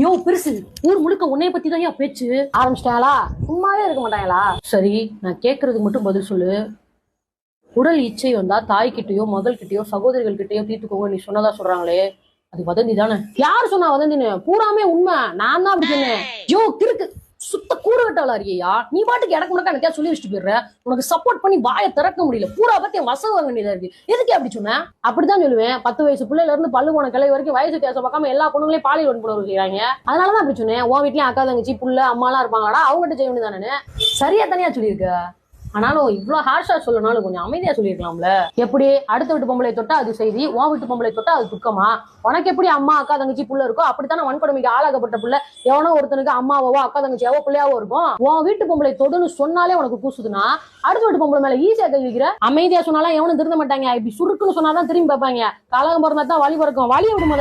யோ பெருசு, ஊர் முழுக்க உன்னைய பத்தி தான் ஏன் பேச்சு ஆரம்பிச்சிட்டாங்களா? சும்மாவே இருக்க மாட்டாங்களா? சரி, நான் கேட்கறதுக்கு மட்டும் பதில் சொல்லு. உடல் இச்சை வந்தா தாய்கிட்டயோ மகள் கிட்டயோ சகோதரிகள் கிட்டயோ தீர்த்துக்கோங்க நீ சொன்னதா சொல்றாங்களே, அது வதந்தி தானே? யாரு சொன்னா வதந்தின்னு? பூராமே உண்மை. நான் தான் அப்படி சொன்னேன். யோ கிறுக்கு, சுத்த கூறு கட்டவளா இருக்கியா? நீ பாட்டுக்கு எனக்கு முன்னாடி எனக்கே சொல்லி வச்சுட்டு போயிடுற. உனக்கு சப்போர்ட் பண்ணி வாயை திறக்க முடியல. பூரா பத்தி என் வசதி வாங்க வேண்டியதா இருக்கு. எதுக்கு அப்படி சொன்னேன்? அப்படிதான் சொல்லுவேன். 10 வயசு பிள்ளைல இருந்து பல்லு போன கிளை வரைக்கும் வயசு வித்தியாசம் பார்க்காம எல்லா பொண்ணுங்களையும் பாலியல் வன்புணர்வு செய்யறாங்க. அதனாலதான் அப்படி சொன்னேன். உன் வீட்லயும் அக்கா தங்கச்சி புள்ள அம்மா எல்லாம் இருப்பாங்கடா, அவங்ககிட்ட செய்ய வேண்டியதானே. சரியா தனியா சொல்லியிருக்க. ஆனாலும் இவ்வளவு ஹார்ஷா சொல்லனாலும் கொஞ்சம் அமைதியா சொல்லிருக்கலாம்ல. எப்படி அடுத்த வீட்டு பொம்பளை தொட்டா அது செய்தி, உன் வீட்டு பொம்பளை தொட்டா அது துக்கமா? உனக்கு எப்படி அம்மா அக்கா தங்கச்சி புள்ள இருக்கோ அப்படித்தானே வன்கொடுமைக்கு ஆளாகப்பட்ட புள்ள எவனோ ஒருத்தனுக்கு அம்மாவோ அக்கா தங்கச்சியாவோ பிள்ளையாவோ இருக்கும். உன் வீட்டு பொம்பளை தொடுன்னு சொன்னாலே உனக்கு கூசுதுன்னா அடுத்த வீட்டு பொம்பளை மேல ஈஸியா கை வைக்கிற. அமைதியா சொன்னாலும் எவனும் திருந்த மாட்டாங்க. இப்படி சுருக்குன்னு சொன்னாதான் திரும்பி பார்ப்பாங்க. கலகம் பிறந்தா தான் வழி பிறக்கும். வழியை விடும்.